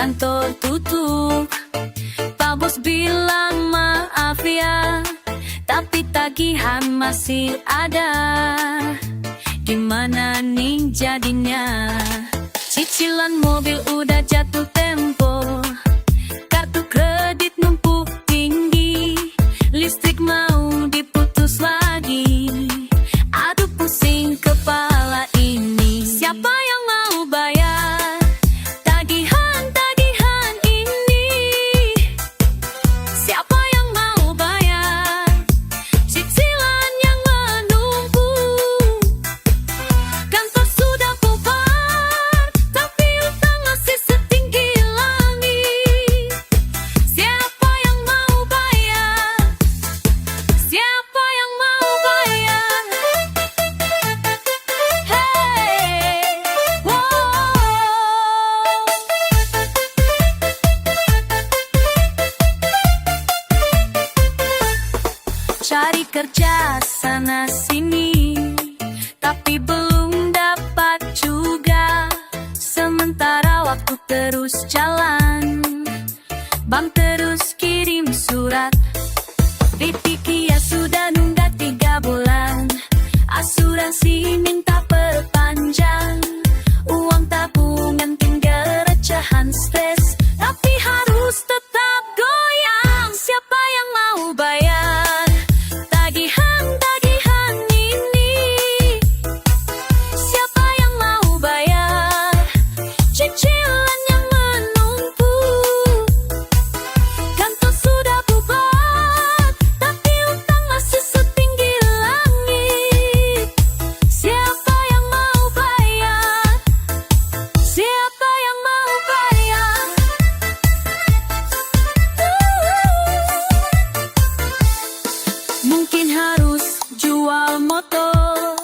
kantor tutup. Pak Bos bilang maaf ya, tapi tagihan masih ada. Gimana nih jadinya? Cicilan mobil udah jatuh tempo, kartu kredit numpuk tinggi, listrik mau diputus lagi. Aduh pusing kepala ini, siapa yang mau bayar tagihan-tagihan ini? Siapa yang mau bayar cicilan yang menumpuk? Kantor sudah bubar, tapi utang masih setinggi langit. Siapa yang mau bayar? Siapa yang mau bayar? Hey, wow. Cari kerja sana sini, tapi belum dapat juga. Sementara waktu terus jalan, bank terus kirim surat. Dipikia sudah nunggak 3 bulan, asuransi minta perpanjang. Uang tabungan tinggal recehan stres, tapi harus tetap goyang. Siapa yang mau bayar tagihan-tagihan ini? Siapa yang mau bayar cicilan yang menumpuk? Kantor sudah bubar, tapi utang masih setinggi langit. Siapa yang mau bayar? Siapa yang mau bayar? Mungkin harus jual motor,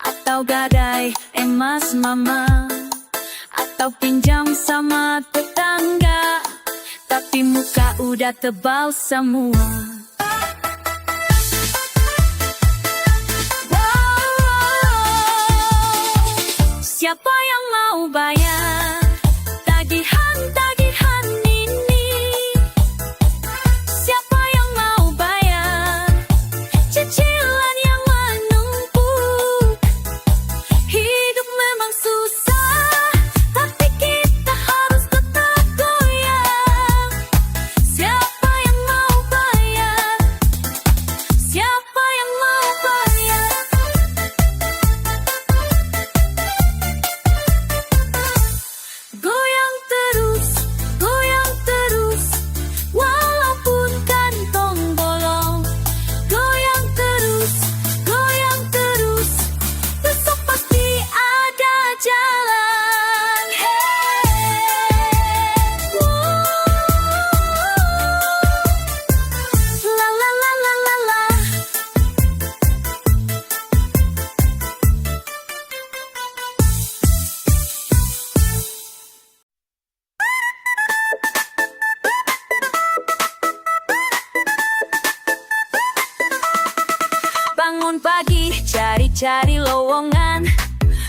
atau gadai emas mama, atau pinjam sama tetangga, tapi muka udah tebal semua. Siapa yang mau bayar tagihan-tagihan ini? Siapa yang mau bayar cicilan yang menumpuk? Hidup memang susah, tapi kita harus tetap goyang. Siapa yang mau bayar? Siapa yang mau bayar? Goyang terus, walaupun kantong bolong. Goyang terus, besok pasti ada jalan. Hey, wow. La la la la la la. Bangun pagi, cari-cari lowongan,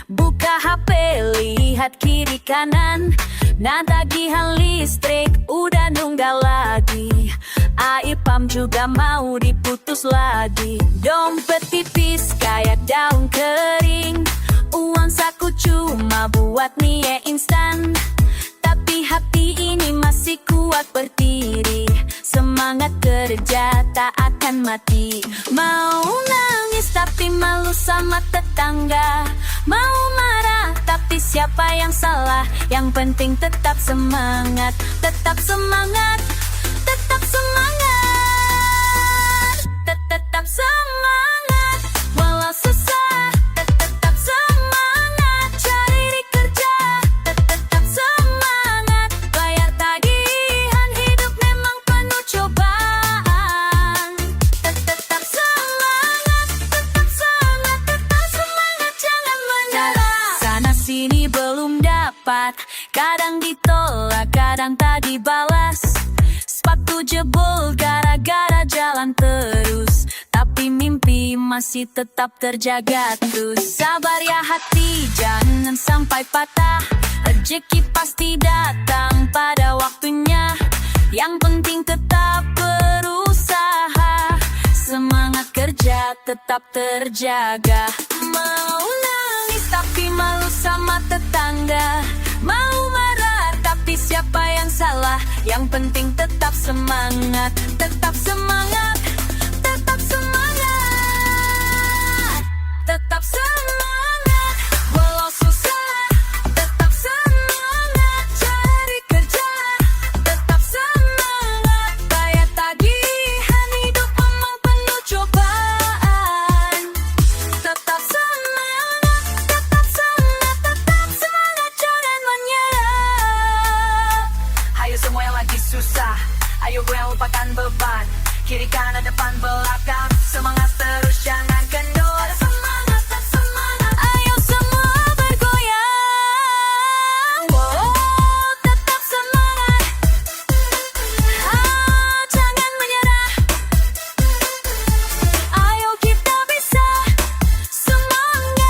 buka HP, lihat kiri kanan. Nah tagihan listrik udah nunggak lagi, AIPAM juga mau diputus lagi. Dompet tipis kayak daun kering, uang saku cuma buat mie instan. Tapi hati ini masih kuat berdiri, semangat kerja tak akan mati. Mau nangis tapi malu sama tetangga, mau marah tapi siapa yang salah? Yang penting tetap semangat, tetap semangat, tetap semangat, tetap semangat. Walau susah, tetap semangat. Cari kerja, tetap semangat. Bayar tagihan, hidup memang penuh cobaan. Tetap semangat, jangan menyerah. Sana sini belum dapat, kadang ditolak, kadang tak dibalas. Sepatu jebol gara-gara jalan terus, tapi mimpi masih tetap terjaga terus. Sabar ya hati, jangan sampai patah. Rezeki pasti datang pada waktunya. Yang penting tetap berusaha. Semangat kerja tetap terjaga. Mau nangis tapi malu sama tetangga. Mau marah tapi siapa yang salah? Yang penting tetap semangat. Tetap semangat. Tetap semangat. Tetap semangat. Walau susah tetap semangat. Cari kerja tetap semangat. Bayar tagihan hidup memang penuh cobaan. Tetap semangat. Tetap semangat. Tetap semangat. Jangan menyerah. Ayo semua yang lagi susah, ayo goyang lupakan beban. Kiri kanan depan belakang, semangat terus jangan kendor. Semangat, semangat. Ayo semua bergoyang. Oh, tetap semangat. Jangan menyerah. Ayo kita bisa. Semangat.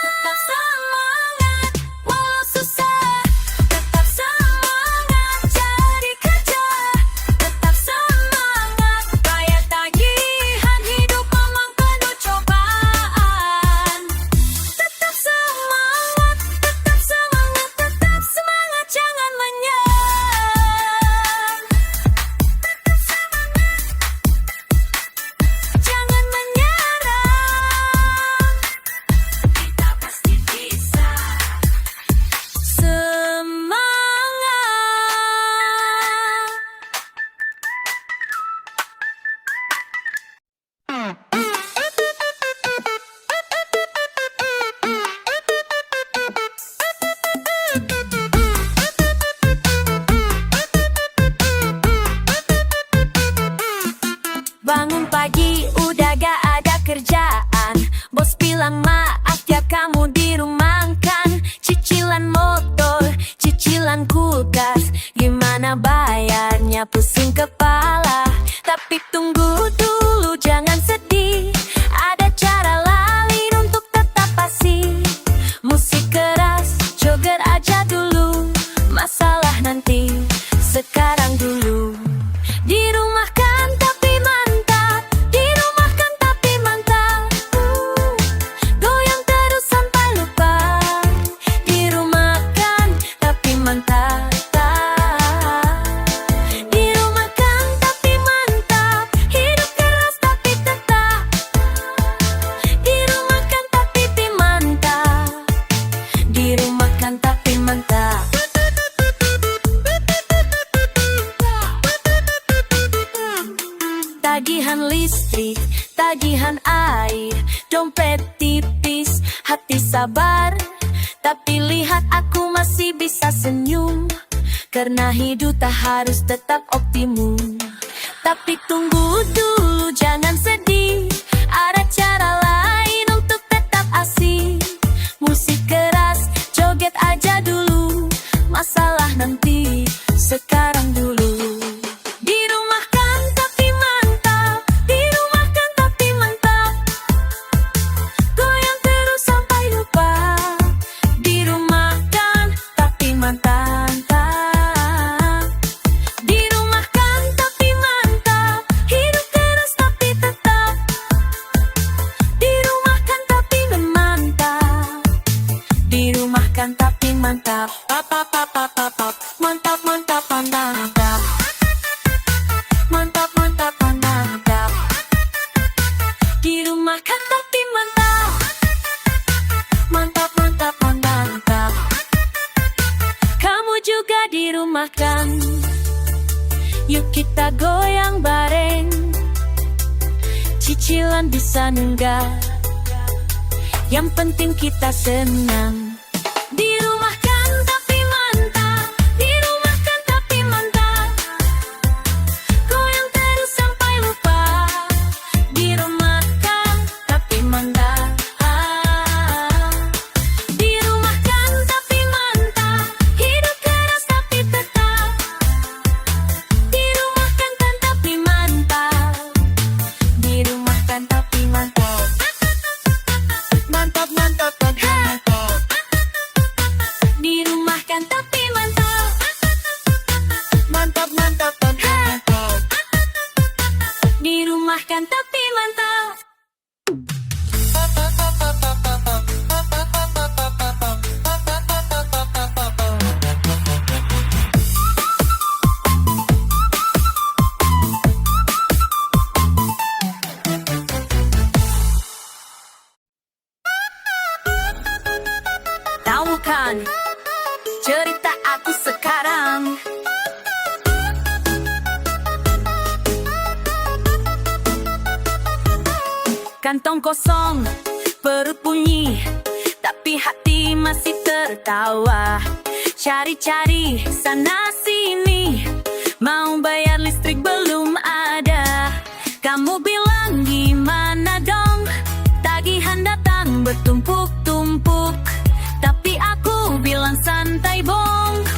Tetap semangat. Walau susah, tetap semangat. Cari kerja tetap semangat. Bayar tagihan hidup memang penuh cobaan. Tetap semangat. Tetap semangat. Tetap semangat. Jangan menyerah. Tetap semangat. Jangan menyerah. Kita pasti bisa. Semangat. Bangun pagi udah gak ada kerjaan. Bos bilang maaf ya kamu dirumahkan. Cicilan motor, cicilan kulkas, gimana bayarnya pusing kepala. Tapi tunggu dulu jangan sedih. Ada cara lain untuk tetap asik. Musik keras, joget aja dulu. Masalah nanti, sekarang dulu. Dirumahkan tapi mantap. Dirumahkan tapi mantap. Goyang terus sampai lupa. Dirumahkan tapi mantap. Dirumahkan tapi mantap. Hidup keras tapi tetap. Dirumahkan tapi mantap. Dirumahkan tapi mantap. Tagihan listrik, tagihan air, dompet tipis, hati sabar. Tapi lihat aku masih bisa senyum, karena hidup tak harus tetap optimum. Tapi tunggu dulu jangan sedih. Ada cara lain untuk tetap asik. Musik keras, joget aja dulu. Masalah nanti, sekarang dulu. Dirumahkan tapi mantap. Dirumahkan tapi mantap. Goyang terus sampai lupa. Dirumahkan tapi mantap. Dirumahkan tapi mantap. Hidup keras tapi tetap. Dirumahkan tapi memantap. Dirumahkan tapi mantap. Mantap, mantap, mantap. Mantap, mantap, mantap. Dirumahkan tapi mantap. Mantap, mantap, mantap. Kamu juga dirumahkan. Yuk kita goyang bareng. Cicilan bisa nenggak. Yang penting kita senang. Dirumahkan tapi mantap. Dirumahkan tapi mantap. Goyang terus sampai lupa. Dirumahkan tapi mantap. Dirumahkan tapi mantap. Hidup keras tapi tetap. Dirumahkan tapi mantap. Dirumahkan tapi mantap. Mantap, mantap, mantap, mantap. dirumahkan tapi mantap. Mantap, mantap, mantap, mantap. Dirumahkan tapi mantap. Tahu kan cerita aku sekarang? Kantong kosong, perut bunyi, tapi hati masih tertawa. Cari-cari sana sini, mau bayar listrik belum ada. Kamu bilang gimana dong? Tagihan datang bertumpuk-tumpuk, tapi aku bilang santai bong.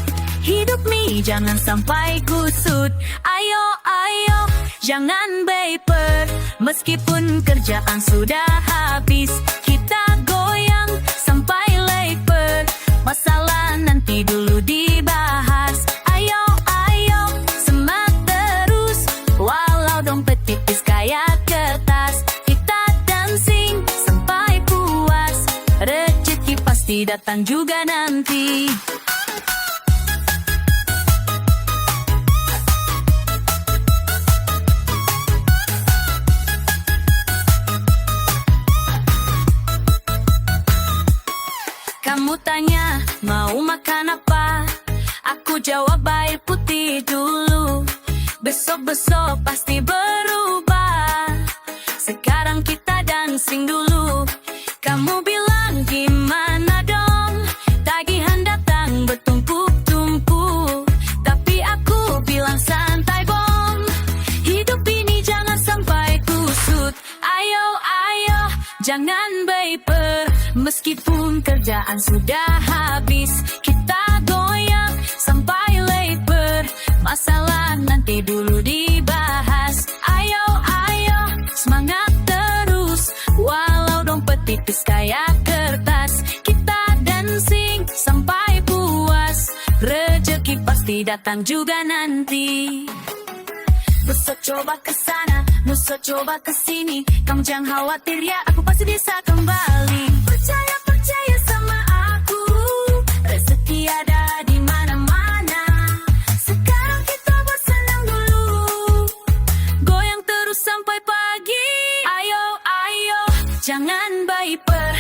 Hidup nih jangan sampai kusut. Ayo, ayo, jangan baper. Meskipun kerjaan sudah habis, kita goyang sampai leper. Masalah nanti dulu dibahas. Ayo, ayo, semangat terus. Walau dompet tipis kayak kertas, kita dancing sampai puas. Rezeki pasti datang juga nanti. Kamu tanya mau makan apa? Aku jawab air putih dulu. Besok-besok pasti berubah. Sekarang kita dancing dulu. Kamu bilang gimana dong? Tagihan datang bertumpuk-tumpuk, tapi aku bilang santai bom. Hidup ini jangan sampai kusut. Ayo, ayo, jangan baper. Meskipun kerjaan sudah habis, kita goyang sampai leper. Masalah nanti dulu dibahas. Ayo, ayo, semangat terus. Walau dompet tipis kayak kertas, kita dancing sampai puas. Rezeki pasti datang juga nanti. Besok coba kesana, besok coba kesini. Kamu jangan khawatir ya, aku pasti bisa kembali. Percaya, percaya sama aku. Rezeki ada di mana-mana. Sekarang kita bersenang dulu. Goyang terus sampai pagi. Ayo, ayo, jangan baper.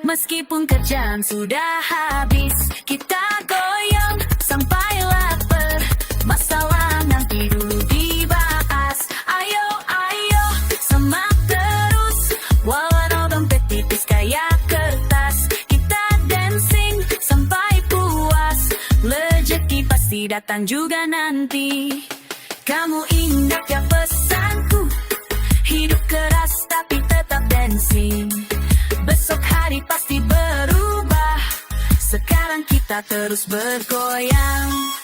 Meskipun kerjaan sudah habis, kita goyang sampai lapar. Masalah nanti dulu dibahas. Ayo, ayo, semangat terus. Walau dompet tipis kayak kertas, kita dancing sampai puas. Rezeki pasti datang juga nanti. Kamu ingat ya pesanku? Hidup keras tapi tetap dancing. Besok hari pasti berubah. Sekarang kita terus bergoyang.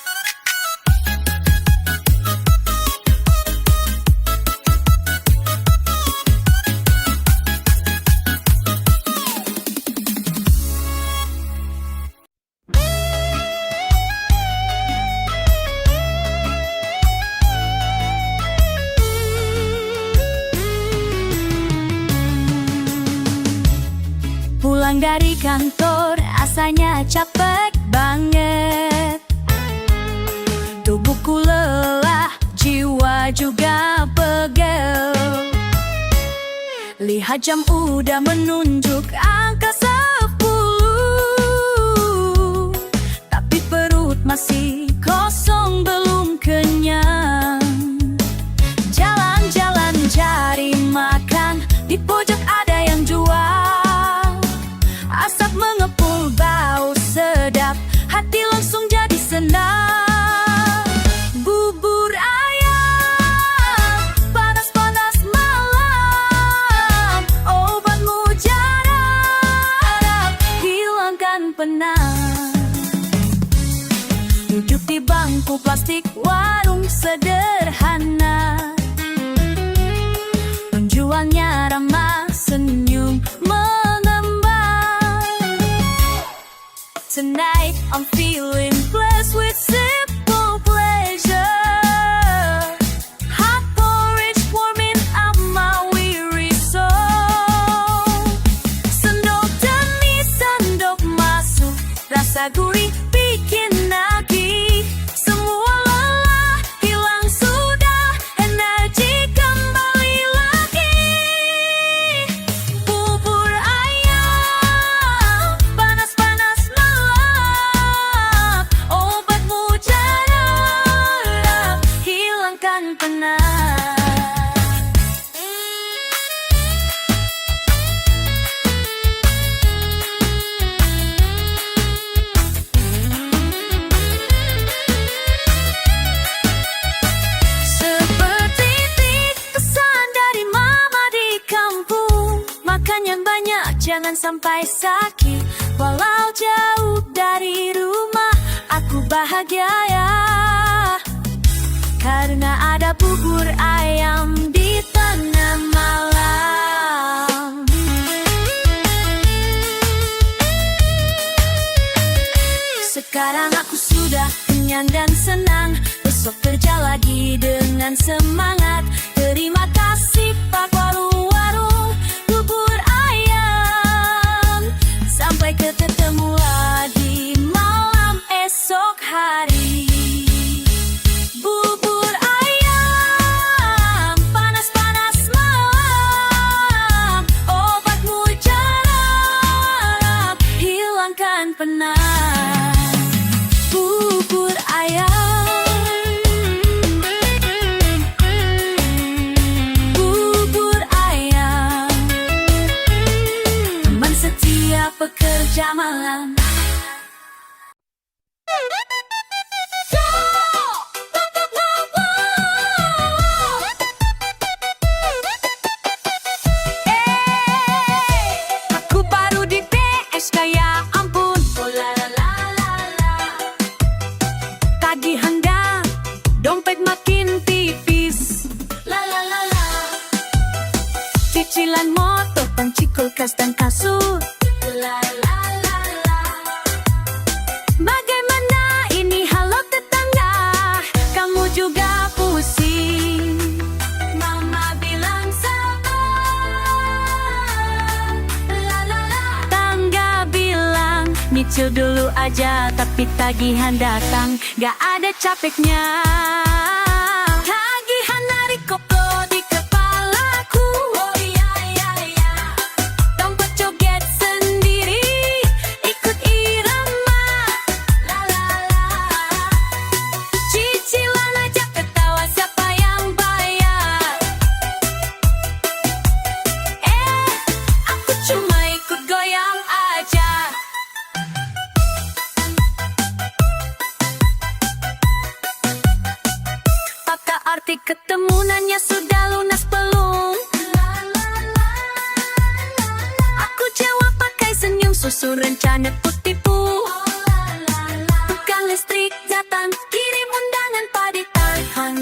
Pulang dari kantor, rasanya capek banget. Tubuhku lelah, jiwa juga pegel. Lihat jam udah menunjuk angka 10, tapi perut masih kosong, belum kenyang. Jalan-jalan cari makan, di pojok ada yang jual. Asap mengepul, bau sedap, hati langsung jadi senang. Bubur ayam, panas-panas malam, obat mujarab, hilangkan penat. Duduk di bangku plastik warung sederhana, penjualnya ramah, senyum mengembang. Tonight I'm feeling blessed with simple pleasure. Hot porridge warming up my weary soul. Sendok demi sendok masuk, rasa gurih bikin nagih. Semua lelah hilang sudah, energi kembali lagi. Bubur ayam panas-panas melap, obat mujarab hilangkan penat. Seperti pesan dari mama di kampung, makan yang banyak jangan sampai sakit. Walau jauh dari rumah, aku bahagia ya, karena ada bubur ayam di tengah malam. Sekarang aku sudah kenyang dan senang, besok kerja lagi dengan semangat. Terima kasih Pak Warung-warung bubur ayam. Sampai ketemu lagi malam esok hari. Bubur ayam panas-panas malam, obat mujarab hilangkan penat. Bubur ayam, bubur ayam, teman setia pekerja malam. Aku baru di PS kaya ampun. Oh la la la la la. Tagihan dah, dompet makin tipis. La la la la. Cicilan motor, panci, kulkas dan kasur. La la la la. Bagaimana ini halo tetangga? Kamu juga pusing? Mama bilang sabar. La la la. Tangga bilang nyicil dulu aja, tapi tagihan datang gak ada capeknya. Tagihan dari koplo di kepalaku. Oh iya iya iya. Dompet joget sendiri, ikut irama. La la la. Cicilan aja ketawa, siapa yang bayar? Aku cuma ikut goyang aja. Pakai arti ketemu nanya sudah lunas belum? Aku jawab pakai senyum, susun rencana kutipu. Tukang listrik datang, kirim undangan paditan.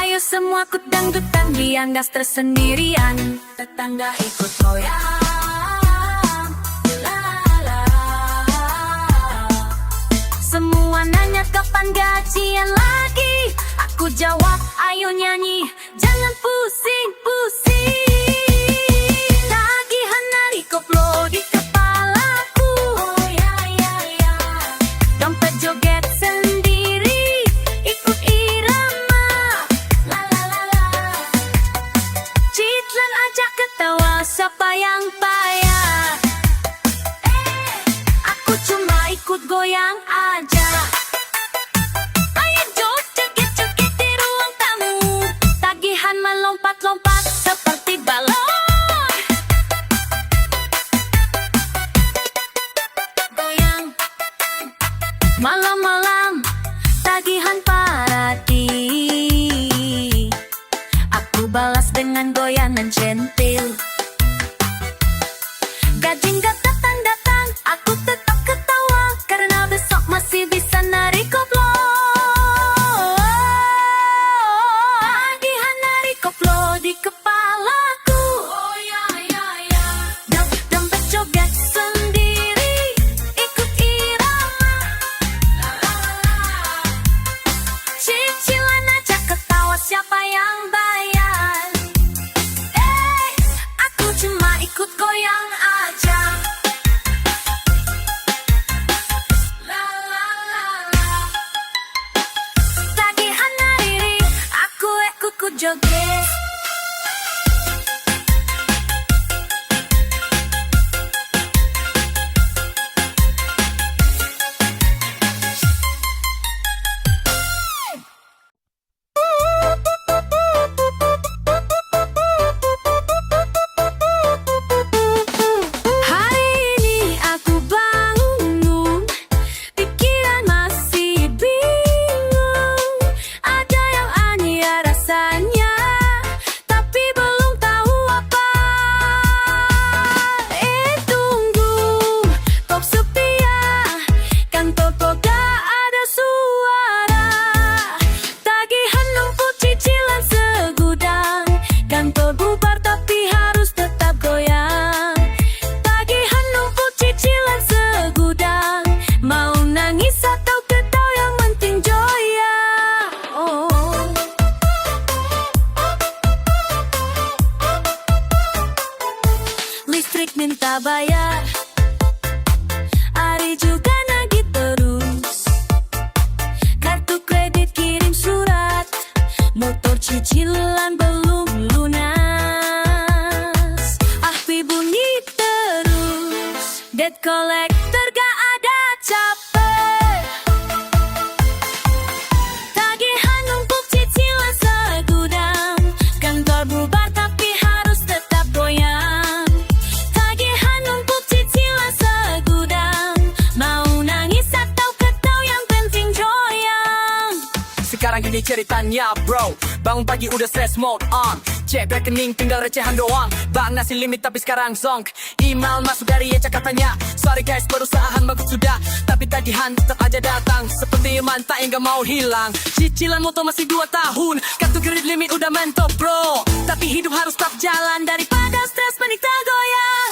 Ayo semua ikut dangdutan, biang gas tersendirian. Tetangga ikut goyang. La la. Semua nanya kapan gajian lagi. Aku jawab ayo nyanyi, jangan pusing-pusing. Tagihan dari koplo di kepalaku. Oh ya ya ya. Dompet joget sendiri, ikut irama. La la la la. Cicilan aja ketawa, siapa yang bayar? Aku cuma ikut goyang aja. Ayo joget-joget di ruang tamu, tagihan melompat-lompat seperti balon. Goyang malam-malam, tagihan parati. Aku balas dengan goyangan centil. Gaji nggak datang-datang, aku tetap ketawa, karena besok masih bisa narik koplo. Tagihan narik koplo di kepalaku. Oh ya ya ya. Dompet joget sendiri, ikut joget. Hari ini aku bangun, pikiran masih bingung. Ada yang aneh rasanya, tapi belum tahu apa. Tunggu, kok sepi ya? Kantor kok gak ada suara. Tagihan numpuk cicilan segudang. Kantor bubar tapi harus tetap goyang. Tagihan numpuk cicilan segudang. Mau nangis atau ketawa yang penting joya. Listrik minta bayar, hari juga nagih terus. Kartu kredit kirim surat, motor cicilan belum lunas. Bunyi terus, debt collector gak ada capek. Tagihan numpuk cicilan segudang. Kantor bubar tapi harus tetap goyang. Tagihan numpuk cicilan segudang. Mau nangis atau ketawa yang penting joyang. Sekarang gini ceritanya bro, bangun pagi udah stress mode on. Cek rekening tinggal recehan doang. Bang nasi limit tapi sekarang zonk. Email masuk dari Eca katanya, sorry guys perusahaan bagus sudah, tapi tagihan tetap aja datang. Seperti mantak yang gak mau hilang. Cicilan motor masih 2 tahun, kartu kredit limit udah mentok bro. Tapi hidup harus tetap jalan, daripada stres panik tak goyang.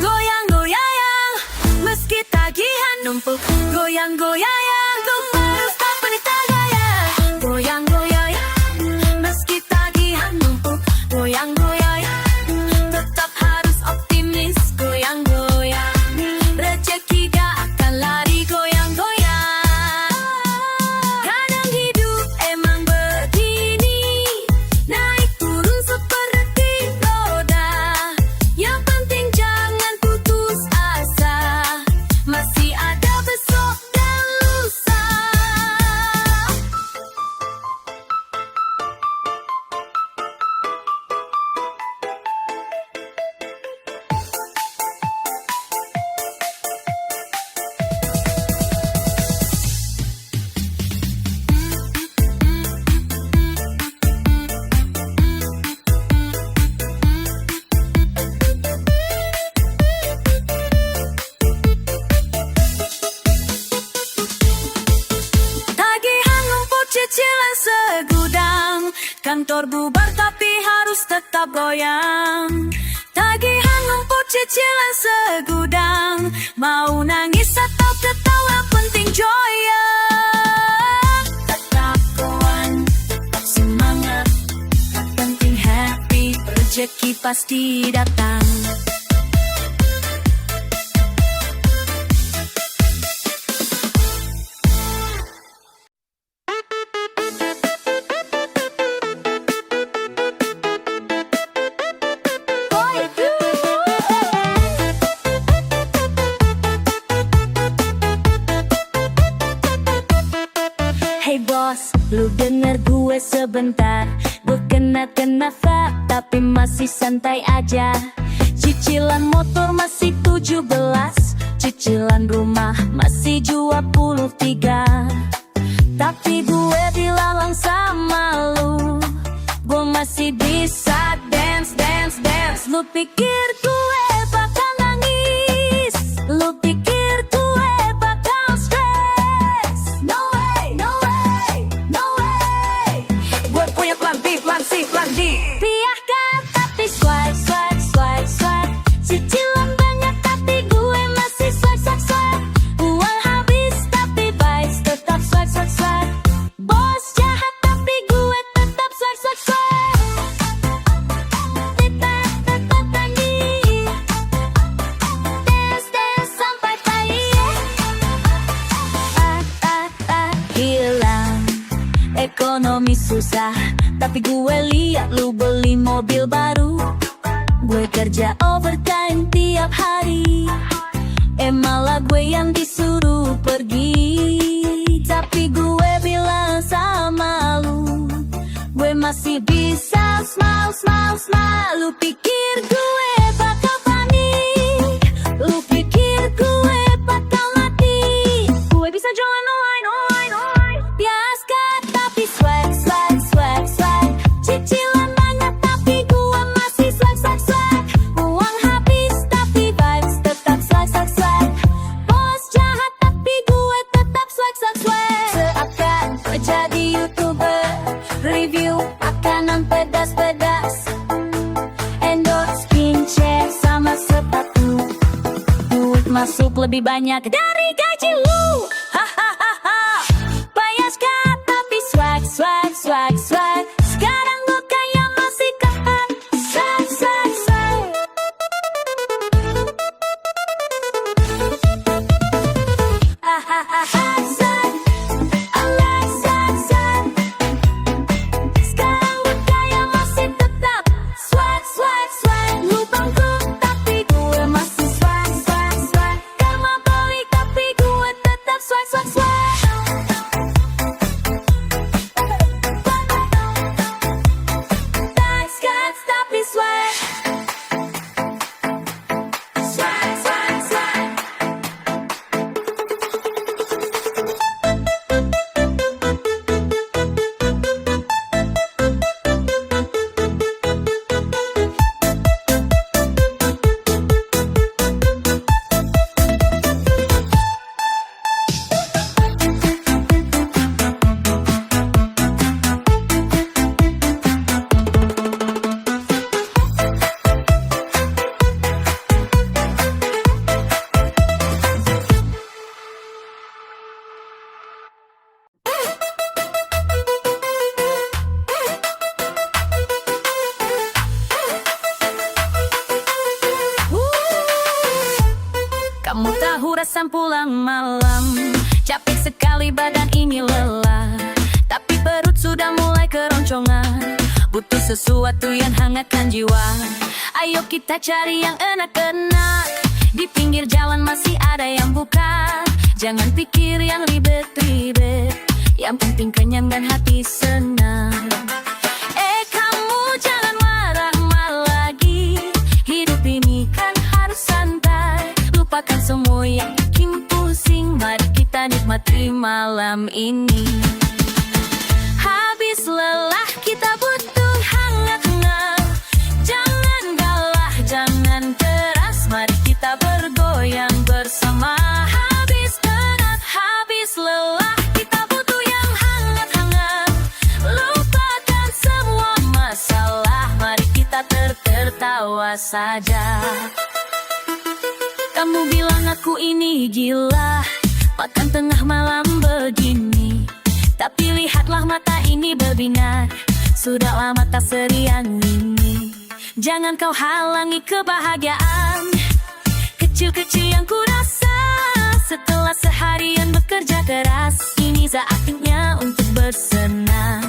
Goyang goyang, meski tagihan numpuk. Goyang goyang, tuh harus tak panik tak goyang. Goyang goyang, meski tagihan numpuk. Goyang goyang, tetap harus optimis. Goyang goyang, rezeki gak akan lari. Goyang goyang, kadang hidup emang begini, naik turun seperti roda. Yang penting jangan putus asa, masih ada besok dan lusa. Tagihan numpuk cicilan segudang. Kantor bubar tapi harus tetap goyang. Tagihan numpuk cicilan segudang. Mau nangis atau ketawa penting joya. Tetap goan, tetap semangat. Tak penting happy, rezeki pasti datang. Hey bos, lu denger gue sebentar. Gue kena fak, tapi masih santai aja. Cicilan motor masih 17, cicilan rumah masih 23. Tapi gue dilarang sama lu, gue masih bisa dance. Lu pikir gue bakal nangis? Lu pikir gue bakal stress? No way, no way, no way. Gue punya plan B, plan C, plan D. Biarkan tapi swag. Cicilan banyak tapi gue masih swag. Uang habis tapi vibes tetap swag. Bos jahat tapi gue tetap swag. Tetap nangis. ekonomi susah, tapi gue liat lu beli mobil baru. Gue kerja overtime tiap hari, malah gue yang disuruh pergi. Tapi gue bilang sama lu, gue masih bisa smile, smile, smile. Lu pikir gue bakal panik, lu pikir gue bakal mati. Gue bisa jualan online, online, online. Biasa tapi swag, swag, swag, swag. Cicilan banyak tapi gue masih swag, swag, swag. Uang habis tapi vibes tetap swag, swag, swag. Bos jahat tapi gue tetap swag, swag, swag. Seakan gue jadi YouTuber, review makanan pedas-pedas, endorse skincare sama sepatu. Duit masuk lebih banyak dari gaji lu. Hahaha. Biasa tapi swag, swag, swag, swag. Sekarang gue kaya masih kapan swag, swag, swag. Hahaha. Swag, I like swag, swag. Sekarang gue kaya masih tetap swag, swag, swag. Lu bangkrut tapi gue masih swag, swag, swag. Karma balik tapi gue tetap swag, swag, swag. Swag, tapi swag. Swag, swag, swag. Kamu tahu rasa pulang malam, capek sekali badan ini lelah, tapi perut sudah mulai keroncongan, butuh sesuatu yang hangatkan jiwa. Ayo kita cari yang enak-enak, di pinggir jalan masih ada yang buka. Jangan pikir yang ribet-ribet, yang penting kenyang dan hati senang. Kamu jangan marah-marah lagi, hidup ini kan harus santai. Lupakan semua yang bikin pusing, mari kita nikmati malam ini. Habis lelah kita butuh hangat-hangat. Jangan galah, jangan keras, mari kita bergoyang bersama. Habis penat, habis lelah, kita butuh yang hangat-hangat. Lupakan semua masalah, mari kita tertawa saja. Kamu bilang aku ini gila, makan tengah malam begini. Tapi lihatlah mata ini berbinar, sudah lama tak serian ini. Jangan kau halangi kebahagiaan kecil-kecil yang ku rasa. Setelah seharian bekerja keras, ini saatnya untuk bersenang.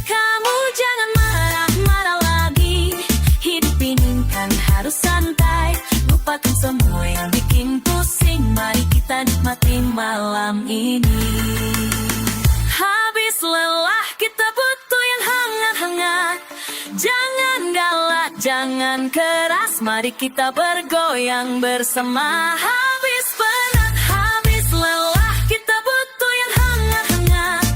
Kamu jangan marah-marah lagi, hidup ini kan harus santai. Lupakan semua yang bikin pusing, mari kita nikmati malam ini. Habis lelah kita butuh yang hangat-hangat. Jangan galak, jangan keras, mari kita bergoyang bersama. Habis penat, habis lelah, kita butuh yang hangat-hangat.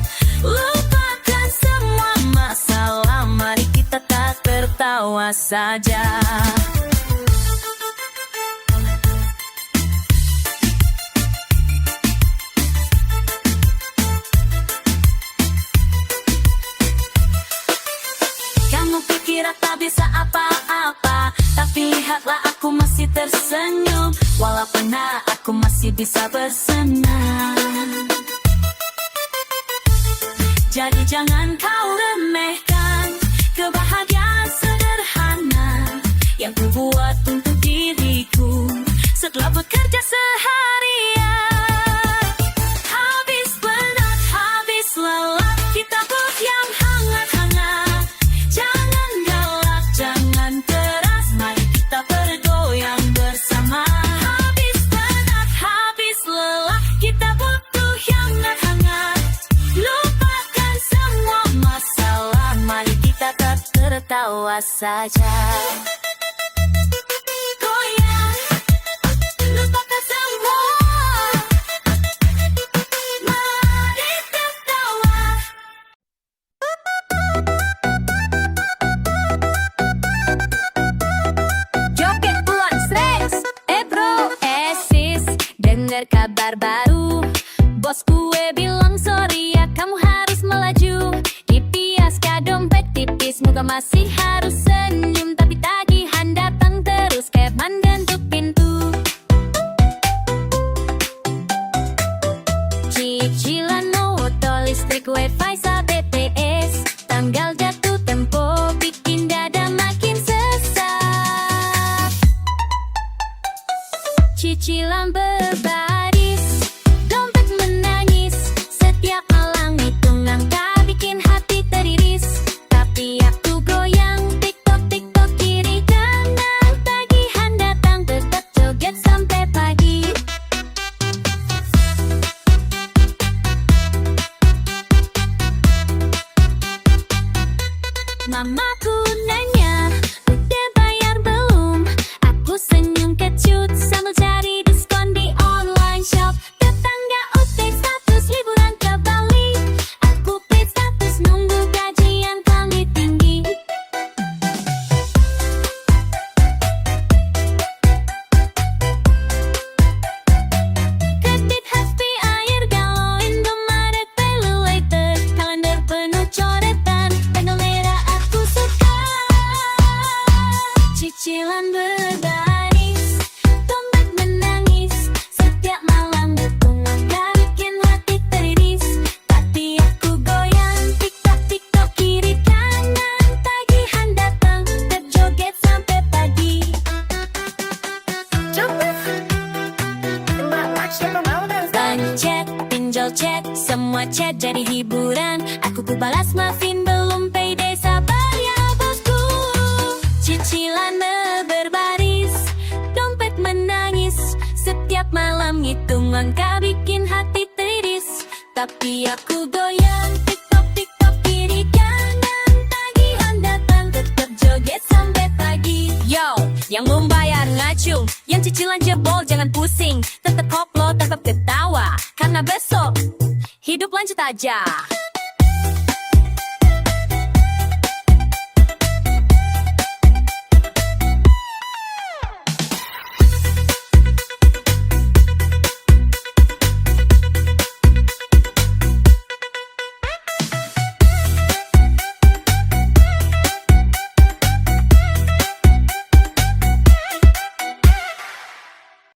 Lupakan semua masalah, mari kita tak tertawa saja. Kira tak bisa apa-apa, tapi lihatlah aku masih tersenyum. Walau penat aku masih bisa bersenang. Jadi jangan kau remehkan kebahagiaan sederhana yang ku buat untuk diriku setelah bekerja seharian. Habis penat, habis lelah, kita tertawa saja. Goyang, lupakan semua. Mari tertawa. Joget pulang stres. Bro, sis, dengar kabar baru. Bos gue bilang sorry ya, kamu harus melaju. Dipiaskan dompet tipis, muka masih harus senyum. Tapi tagihan datang terus kayak mengentuk pintu. Cicilan moto listrik, wifi, BTS. Tanggal jatuh tempo bikin dada makin sesak. Cicilan berbaris, dompet menangis. Setiap malam hitung angka bikin hati teriris. Tapi aku goyang tiktok kiri kanan. Tagihan datang tetap joget sampai pagi. Mamaku nanya, udah bayar belum? Aku senyum kecut sambil cari diskon di online shop. Tetangga update status liburan ke Bali. Aku update status nunggu gajian kami tinggi. Kredit HP, air galon, Indomaret, pay later. Kalender penuh coretan, tanggal merah aku suka. Cicilan berbaris, dompet menangis. Setiap malam hitung angka bikin hati teriris. Tapi aku goyang tiktok kiri kanan. Tagihan datang terjoget sampai pagi. Pencet, pinjol chat, semua chat jadi hiburan. Aku ku balas maafin belum payday, sabar ya bosku. Cicilan berbaris, dompet menangis. Setiap malam hitung angka bikin hati teriris. Tapi aku goyang tiktok kiri kanan. Tagihan datang tetap joget sampai pagi. Yo, yang belum bayar ngacung, yang cicilan jebol jangan pusing. Tetap koplo, tetap ketawa, karena besok hidup lanjut aja.